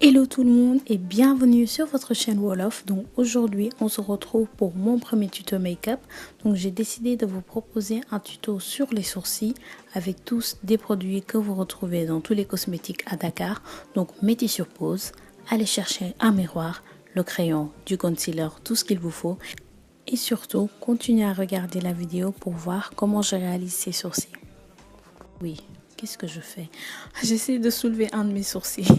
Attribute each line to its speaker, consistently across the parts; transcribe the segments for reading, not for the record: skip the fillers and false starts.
Speaker 1: Hello tout le monde et bienvenue sur votre chaîne Wolof. Donc aujourd'hui on se retrouve pour mon premier tuto make-up. Donc j'ai décidé de vous proposer un tuto sur les sourcils avec tous des produits que vous retrouvez dans tous les cosmétiques à Dakar. Donc mettez sur pause, allez chercher un miroir, le crayon, du concealer, tout ce qu'il vous faut. Et surtout continuez à regarder la vidéo pour voir comment je réalise ces sourcils. Oui. Qu'est-ce que je fais? J'essaie de soulever un de mes sourcils.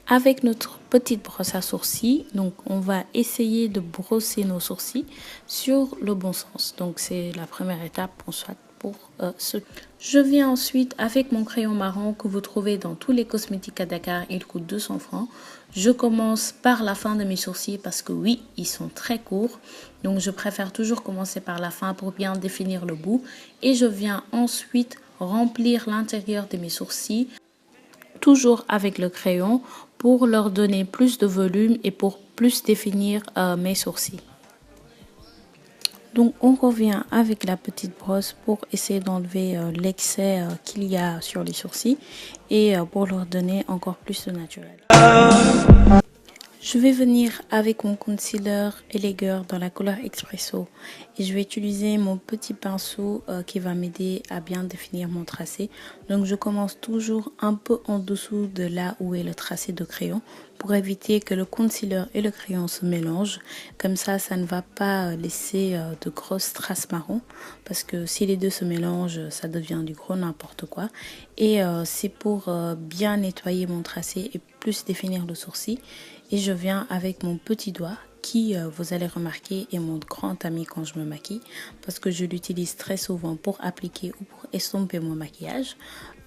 Speaker 1: Avec notre petite brosse à sourcils, donc on va essayer de brosser nos sourcils sur le bon sens. Donc c'est la première étape pour ce. Je viens ensuite avec mon crayon marron que vous trouvez dans tous les cosmétiques à Dakar. Il coûte 200 francs. Je commence par la fin de mes sourcils parce que oui, ils sont très courts. Donc je préfère toujours commencer par la fin pour bien définir le bout. Et je viens ensuite remplir l'intérieur de mes sourcils, toujours avec le crayon, pour leur donner plus de volume et pour plus définir mes sourcils. Donc on revient avec la petite brosse pour essayer d'enlever l'excès qu'il y a sur les sourcils et pour leur donner encore plus de naturel. Je vais venir avec mon concealer Elegeur dans la couleur Espresso et je vais utiliser mon petit pinceau qui va m'aider à bien définir mon tracé. Donc je commence toujours un peu en dessous de là où est le tracé de crayon pour éviter que le concealer et le crayon se mélangent. Comme ça ne va pas laisser de grosses traces marron parce que si les deux se mélangent, ça devient du gros n'importe quoi. Et c'est pour bien nettoyer mon tracé et plus définir le sourcil. Et je viens avec mon petit doigt qui, vous allez remarquer, est mon grand ami quand je me maquille. Parce que je l'utilise très souvent pour appliquer ou pour estomper mon maquillage.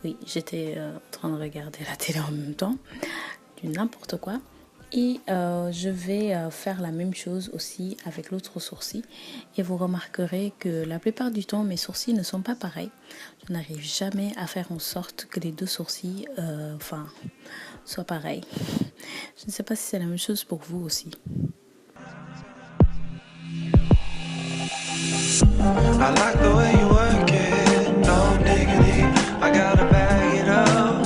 Speaker 1: Oui, j'étais en train de regarder la télé en même temps. Du n'importe quoi. Et je vais faire la même chose aussi avec l'autre sourcil. Et vous remarquerez que la plupart du temps, mes sourcils ne sont pas pareils. Je n'arrive jamais à faire en sorte que les deux sourcils soient pareils. Je ne sais pas si c'est la même chose pour vous aussi. I like the way you work it, no diggity, I gotta bag it up.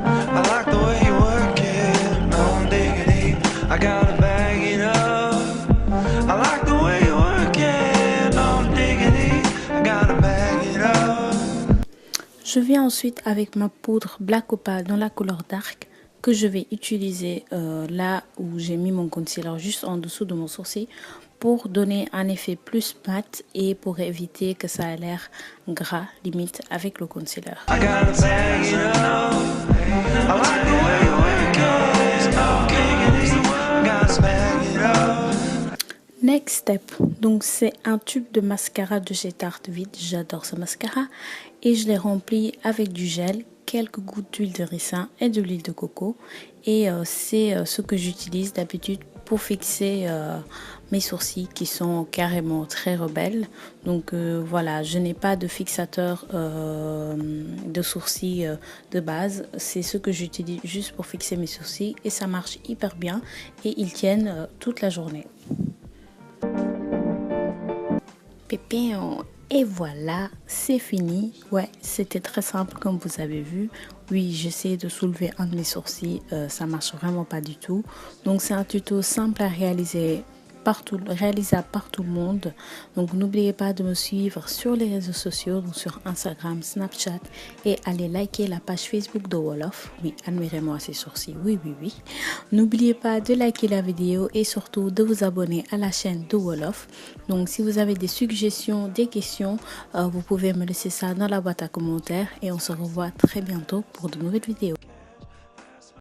Speaker 1: I like the way you work it, no diggity, I gotta bag it up. I like the way you work it, no diggity, I gotta bag it up. Je viens ensuite avec ma poudre Black Opal dans la couleur dark que je vais utiliser là où j'ai mis mon concealer juste en dessous de mon sourcil pour donner un effet plus mat et pour éviter que ça ait l'air gras limite avec le concealer. Next step, donc c'est un tube de mascara de chez Tarte vide, j'adore ce mascara et je l'ai rempli avec du gel, quelques gouttes d'huile de ricin et de l'huile de coco et c'est ce que j'utilise d'habitude pour fixer mes sourcils qui sont carrément très rebelles. Donc voilà, je n'ai pas de fixateur de sourcils de base, c'est ce que j'utilise juste pour fixer mes sourcils et ça marche hyper bien et ils tiennent toute la journée. Pépin. Et voilà, c'est fini. Ouais, c'était très simple comme vous avez vu. Oui, j'essaie de soulever un de mes sourcils, ça marche vraiment pas du tout. Donc c'est un tuto simple à réaliser réalisable par tout le monde. Donc n'oubliez pas de me suivre sur les réseaux sociaux, donc sur Instagram, Snapchat et allez liker la page Facebook de Wolof. Oui, admirez-moi ces sourcils, oui. N'oubliez pas de liker la vidéo et surtout de vous abonner à la chaîne de Wolof. Donc si vous avez des suggestions, des questions, vous pouvez me laisser ça dans la boîte à commentaires et on se revoit très bientôt pour de nouvelles vidéos.